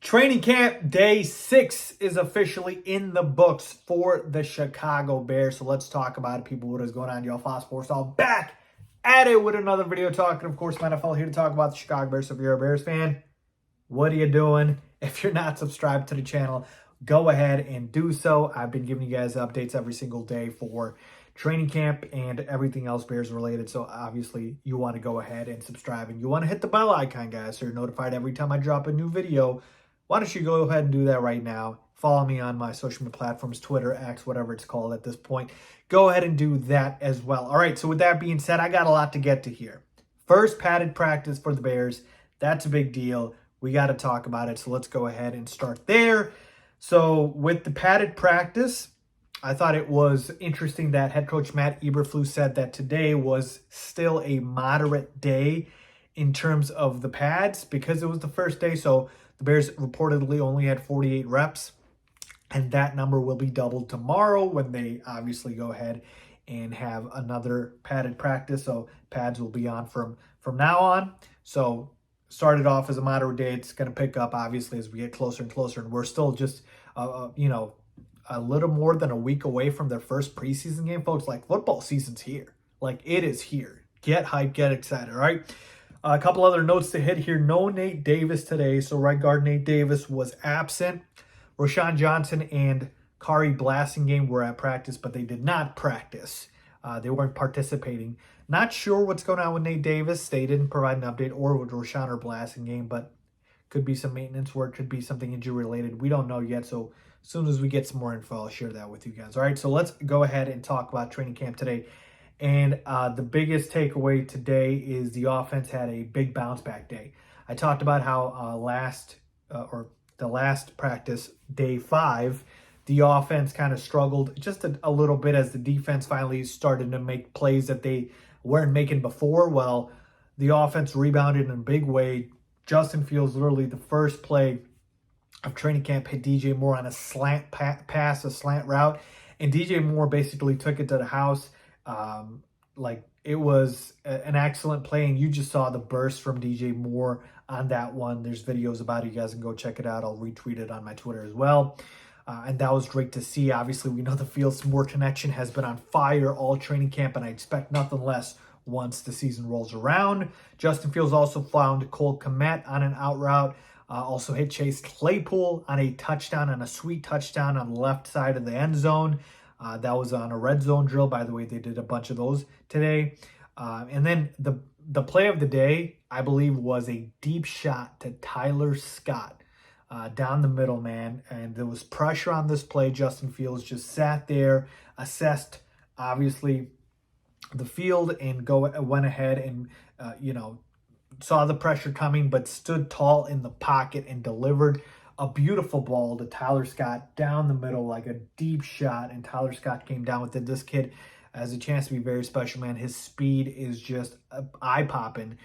Training camp day 6 is officially in the books for the Chicago Bears. So let's talk about it, people. What is going on, y'all? Faiz Sports all back at it with another video talking, of course, my NFL here to talk about the Chicago Bears. So if you're a Bears fan, what are you doing? If you're not subscribed to the channel, go ahead and do so. I've been giving you guys updates every single day for training camp and everything else Bears related. So obviously you want to go ahead and subscribe, and you want to hit the bell icon, guys, so you're notified every time I drop a new video. Why don't you go ahead and do that right now? Follow me on my social media platforms, Twitter, X, whatever it's called at this point. Go ahead and do that as well. All right, so with that being said, I got a lot to get to here. First padded practice for the Bears. That's a big deal. We got to talk about it, so let's go ahead and start there. So with the padded practice, I thought it was interesting that head coach Matt Eberflus said that today was still a moderate day in terms of the pads because it was the first day. So the Bears reportedly only had 48 reps, and that number will be doubled tomorrow when they obviously go ahead and have another padded practice. So pads will be on from now on. So started off as a moderate day. It's going to pick up obviously as we get closer and closer, and we're still just a little more than a week away from their first preseason game, folks. Like, football season's here. Like, it is here. Get hyped, get excited, all right? A couple other notes to hit here. No Nate Davis today. So right guard Nate Davis was absent. Rashawn Johnson and Kari Blasingame were at practice, but they did not practice. They weren't participating. Not sure what's going on with Nate Davis. They didn't provide an update, or with Rashawn or Blasingame, but could be some maintenance work, could be something injury related. We don't know yet. So as soon as we get some more info, I'll share that with you guys. All right, so let's go ahead and talk about training camp today. And the biggest takeaway today is the offense had a big bounce back day. I talked about how the last practice, day 5, the offense kind of struggled just a little bit as the defense finally started to make plays that they weren't making before. Well, the offense rebounded in a big way. Justin Fields, literally the first play of training camp, hit DJ Moore on a slant pass, a slant route, and DJ Moore basically took it to the house. It was an excellent play, and you just saw the burst from DJ Moore on that one. There's videos about it. You guys can go check it out. I'll retweet it on my Twitter as well. And that was great to see. Obviously, we know the Fields-Moore connection has been on fire all training camp, and I expect nothing less once the season rolls around. Justin Fields also found Cole Kmet on an out route. Also hit Chase Claypool on a touchdown, on a sweet touchdown on the left side of the end zone. That was on a red zone drill. By the way, they did a bunch of those today. And then the play of the day, I believe, was a deep shot to Tyler Scott down the middle, man. And there was pressure on this play. Justin Fields just sat there, assessed, obviously, the field, and went ahead and, saw the pressure coming, but stood tall in the pocket and delivered a beautiful ball to Tyler Scott down the middle, like a deep shot, and Tyler Scott came down with it. This kid has a chance to be very special, man. His speed is just eye-popping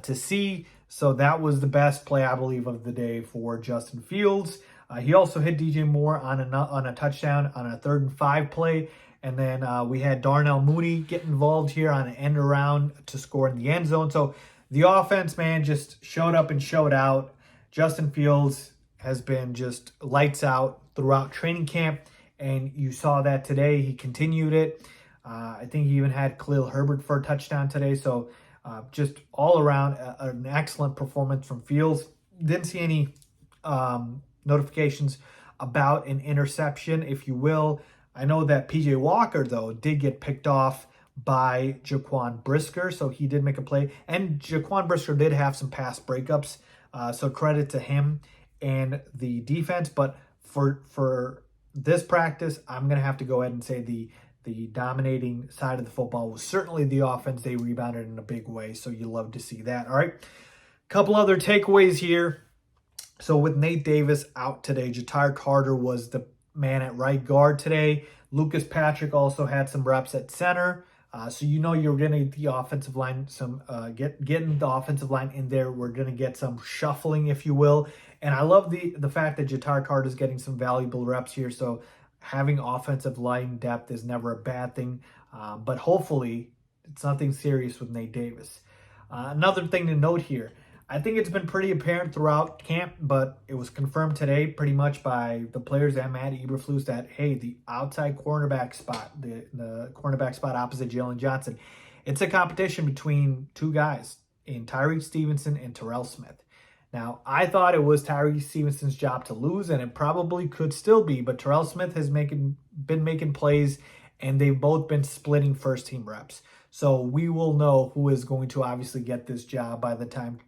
to see. So that was the best play, I believe, of the day for Justin Fields. He also hit DJ Moore on a touchdown on a 3rd and 5 play. And then we had Darnell Mooney get involved here on an end around to score in the end zone. So the offense, man, just showed up and showed out. Justin Fields has been just lights out throughout training camp, and you saw that today. He continued it. I think he even had Khalil Herbert for a touchdown today. So just all around an excellent performance from Fields. Didn't see any notifications about an interception, if you will. I know that PJ Walker, though, did get picked off by Jaquan Brisker, so he did make a play. And Jaquan Brisker did have some pass breakups, so credit to him and the defense. But for this practice, I'm going to have to go ahead and say the dominating side of the football was certainly the offense. They rebounded in a big way, so you love to see that. All right, couple other takeaways here. So with Nate Davis out today, Ja'Tyre Carter was the man at right guard today. Lucas Patrick also had some reps at center. So you're going to get the offensive line, getting the offensive line in there. We're going to get some shuffling, if you will. And I love the fact that Ja'Tyre Carter is getting some valuable reps here. So having offensive line depth is never a bad thing. But hopefully it's nothing serious with Nate Davis. Another thing to note here, I think it's been pretty apparent throughout camp, but it was confirmed today pretty much by the players and Matt Eberflus that, hey, the outside cornerback spot, the cornerback spot opposite Jalen Johnson, it's a competition between two guys in Tyree Stevenson and Terrell Smith. Now, I thought it was Tyree Stevenson's job to lose, and it probably could still be, but Terrell Smith has been making plays, and they've both been splitting first-team reps. So we will know who is going to obviously get this job by the time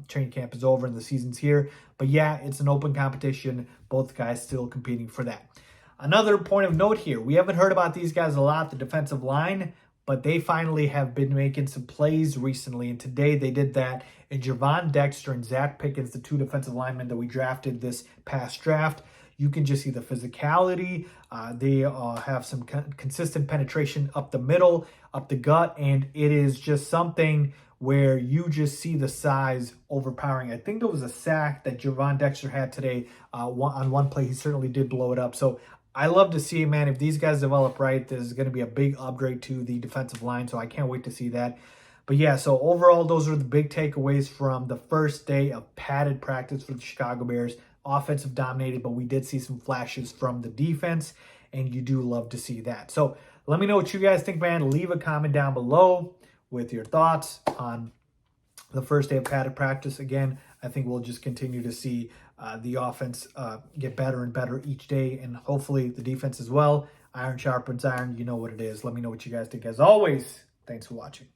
training camp is over and the season's here. But yeah, it's an open competition. Both guys still competing for that. Another point of note here, we haven't heard about these guys a lot, the defensive line, but they finally have been making some plays recently. And today they did that. And Javon Dexter and Zach Pickens, the two defensive linemen that we drafted this past draft, you can just see the physicality. They have some consistent penetration up the middle, up the gut, and it is just something where you just see the size overpowering. I think there was a sack that Javon Dexter had today on one play. He certainly did blow it up. So I love to see it, man. If these guys develop right, this is going to be a big upgrade to the defensive line, so I can't wait to see that. But yeah, so overall, those are the big takeaways from the first day of padded practice for the Chicago Bears. Offensive dominated, but we did see some flashes from the defense, and you do love to see that. So let me know what you guys think, man. Leave a comment down below with your thoughts on the first day of padded practice. Again, I think we'll just continue to see the offense get better and better each day, and hopefully the defense as well. Iron sharpens iron. You know what it is. Let me know what you guys think. As always, thanks for watching.